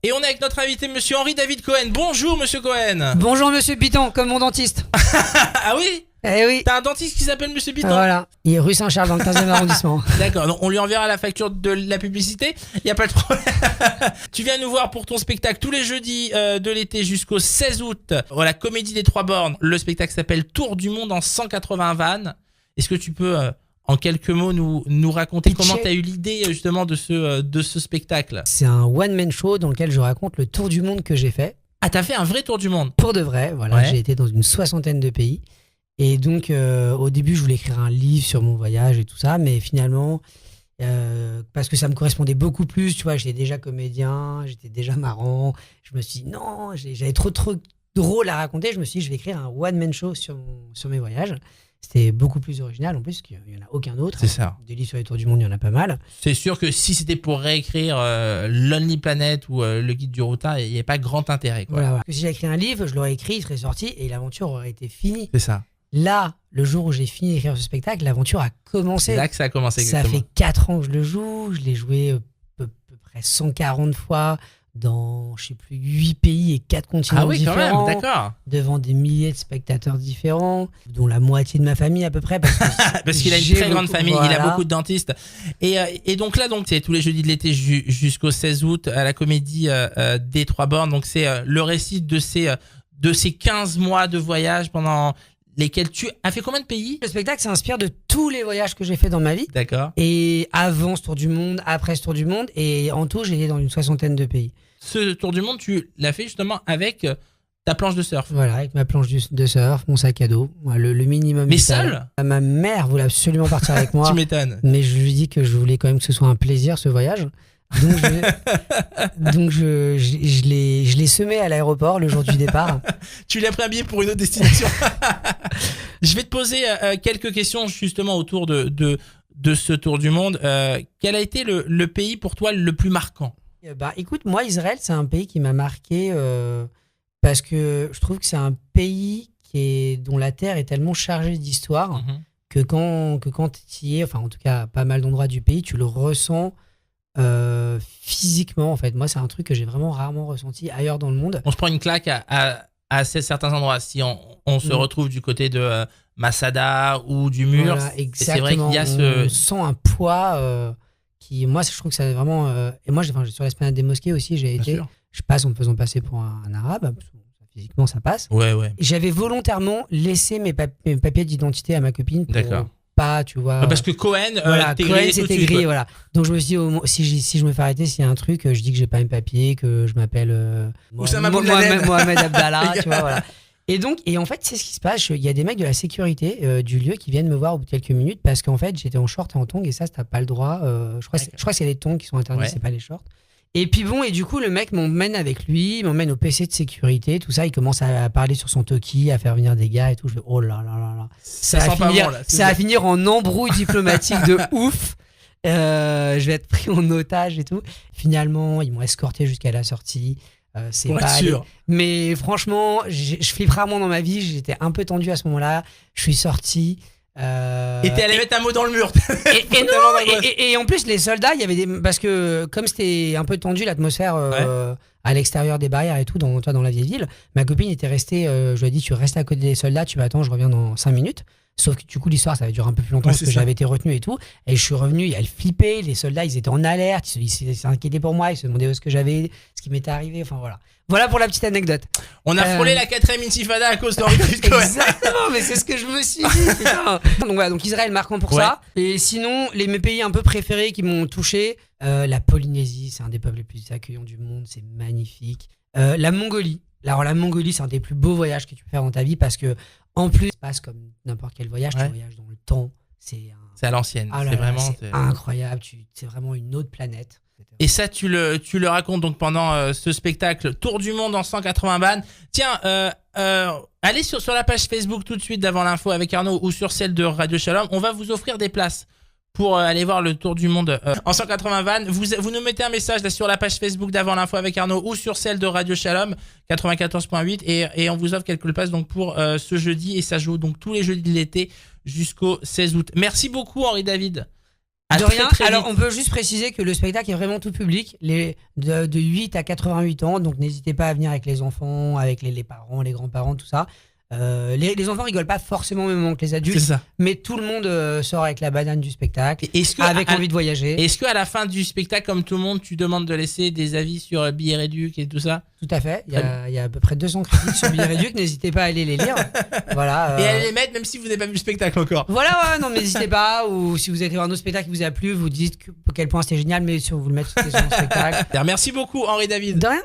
Et on est avec notre invité, monsieur Henri-David Cohen. Bonjour, monsieur Cohen. Bonjour monsieur Piton, comme mon dentiste. Ah oui? Eh oui. T'as un dentiste qui s'appelle monsieur Piton? Voilà, il est rue Saint-Charles dans le 15e arrondissement. D'accord, donc on lui enverra la facture de la publicité. Il n'y a pas de problème. Tu viens nous voir pour ton spectacle tous les jeudis de l'été jusqu'au 16 août. La Comédie des Trois Bornes. Le spectacle s'appelle Tour du monde en 180 vannes. Est-ce que tu peux, en quelques mots, nous raconter comment tu as eu l'idée justement de ce spectacle? C'est un one-man show dans lequel je raconte le tour du monde que j'ai fait. Ah, t'as fait un vrai tour du monde? Pour de vrai, voilà. Ouais. J'ai été dans une 60aine de pays. Et donc, au début, je voulais écrire un livre sur mon voyage et tout ça, mais finalement, parce que ça me correspondait beaucoup plus, tu vois, j'étais déjà comédien, j'étais déjà marrant, je me suis dit, non, j'avais trop drôle à raconter, je me suis dit, je vais écrire un one-man show sur mes voyages. C'était beaucoup plus original, en plus, qu'il n'y en a aucun autre. C'est ça. Des livres sur les tours du monde, il y en a pas mal. C'est sûr que si c'était pour réécrire Lonely Planet ou le guide du routard, il n'y avait pas grand intérêt, quoi. Voilà. Si j'avais écrit un livre, je l'aurais écrit, il serait sorti et l'aventure aurait été finie. C'est ça. Là, le jour où j'ai fini d'écrire ce spectacle, l'aventure a commencé. C'est là que ça a commencé, exactement. Ça fait 4 ans que je le joue. Je l'ai joué à peu près 140 fois dans, je sais plus, 8 pays et 4 continents différents. Ah oui, quand même, d'accord. Devant des milliers de spectateurs différents, dont la moitié de ma famille à peu près. Parce qu'il a une très grande famille, voilà. Il a beaucoup de dentistes. Et donc là, c'est tous les jeudis de l'été jusqu'au 16 août à la Comédie des Trois Bornes. Donc c'est le récit de ces 15 mois de voyage pendant lesquels tu as fait combien de pays? Le spectacle s'inspire de tous les voyages que j'ai fait dans ma vie. D'accord. Et avant ce tour du monde, après ce tour du monde, et en tout, j'ai été dans une 60aine de pays. Ce tour du monde, tu l'as fait justement avec ta planche de surf? Voilà, avec ma planche de surf, mon sac à dos, le minimum. Mais seul? Ma mère voulait absolument partir avec moi. Tu m'étonnes. Mais je lui dis que je voulais quand même que ce soit un plaisir, ce voyage. Donc je l'ai semé à l'aéroport le jour du départ. Tu l'as pris un billet pour une autre destination. Je vais te poser quelques questions justement autour de ce tour du monde. Quel a été le pays pour toi le plus marquant? Écoute, moi Israël c'est un pays qui m'a marqué parce que je trouve que c'est un pays dont la terre est tellement chargée d'histoire que quand tu y es, enfin en tout cas pas mal d'endroits du pays, tu le ressens physiquement en fait. Moi c'est un truc que j'ai vraiment rarement ressenti ailleurs dans le monde. On se prend une claque à certains endroits. Si on se retrouve du côté de Masada ou du mur, voilà, c'est vrai qu'il y a on sent un poids qui, moi je trouve que ça vraiment et moi sur l'esplanade des mosquées aussi j'ai été. Sûr. Je passe en me faisant passer pour un arabe, physiquement ça passe. Ouais. J'avais volontairement laissé mes papiers d'identité à ma copine pour pas, tu vois. Parce que Cohen, c'était gris, voilà. Donc je me suis dit, si je me fais arrêter, s'il y a un truc, je dis que j'ai pas mes papiers, que je m'appelle Mohamed Abdallah, tu vois, voilà. Et en fait, c'est ce qui se passe. Il y a des mecs de la sécurité du lieu qui viennent me voir au bout de quelques minutes parce qu'en fait, j'étais en short et en tongs et ça, t'as pas le droit. Je crois que c'est les tongs qui sont interdits, c'est pas les shorts. Et puis et du coup, le mec m'emmène avec lui, m'emmène au PC de sécurité, tout ça. Il commence à parler sur son Toki, à faire venir des gars et tout. Je fais, oh là là là là. Ça va finir en embrouille diplomatique de ouf. Je vais être pris en otage et tout. Finalement, ils m'ont escorté jusqu'à la sortie. C'est pas sûr. Mais franchement, je flippe rarement dans ma vie. J'étais un peu tendu à ce moment-là. Je suis sorti. Et t'es allé mettre un mot dans le mur. Et en plus les soldats, il y avait parce que comme c'était un peu tendu l'atmosphère à l'extérieur des barrières et tout dans la vieille ville, ma copine était restée, je lui ai dit tu restes à côté des soldats, tu m'attends, je reviens dans 5 minutes. Sauf que du coup l'histoire ça va durer un peu plus longtemps parce que j'avais été retenu et tout, et je suis revenu et elle flippait, les soldats ils étaient en alerte, ils s'inquiétaient pour moi, ils se demandaient ce qui m'étais arrivé, enfin voilà pour la petite anecdote. On a frôlé la 4ème intifada à cause d'Henri-David Cohen. Exactement, mais c'est ce que je me suis dit, putain. Donc voilà, donc Israël marquant pour ça. Et sinon, mes pays un peu préférés qui m'ont touché, la Polynésie, c'est un des peuples les plus accueillants du monde, c'est magnifique. La Mongolie. Alors la Mongolie, c'est un des plus beaux voyages que tu peux faire dans ta vie parce que en plus, ça passe comme n'importe quel voyage, tu voyages dans le temps. C'est à l'ancienne, c'est vraiment incroyable, c'est vraiment une autre planète. Et ça, tu le racontes donc pendant ce spectacle Tour du monde en 180 vannes. Tiens, allez sur la page Facebook tout de suite d'Avant l'info avec Arnaud ou sur celle de Radio Shalom. On va vous offrir des places pour aller voir le Tour du monde en 180 vannes. Vous nous mettez un message là sur la page Facebook d'Avant l'info avec Arnaud ou sur celle de Radio Shalom 94.8 et on vous offre quelques places donc pour ce jeudi et ça joue donc tous les jeudis de l'été jusqu'au 16 août. Merci beaucoup Henri-David. De rien. Alors, on peut juste préciser que le spectacle est vraiment tout public, de 8 à 88 ans. Donc, n'hésitez pas à venir avec les enfants, avec les parents, les grands-parents, tout ça. Les enfants rigolent pas forcément au même moment que les adultes, mais tout le monde sort avec la banane du spectacle, avec envie de voyager. Est-ce qu'à la fin du spectacle, comme tout le monde, tu demandes de laisser des avis sur Billets Réduc et tout ça? Tout à fait. Il y a à peu près 200 critiques sur Billets Réduc. N'hésitez pas à aller les lire. Voilà. Et à les mettre, même si vous n'avez pas vu le spectacle encore. Voilà, non, mais n'hésitez pas. Ou si vous avez voir un autre spectacle qui vous a plu, vous dites à quel point c'était génial, mais si vous le mettez sur le spectacle. Merci beaucoup, Henri David. De rien.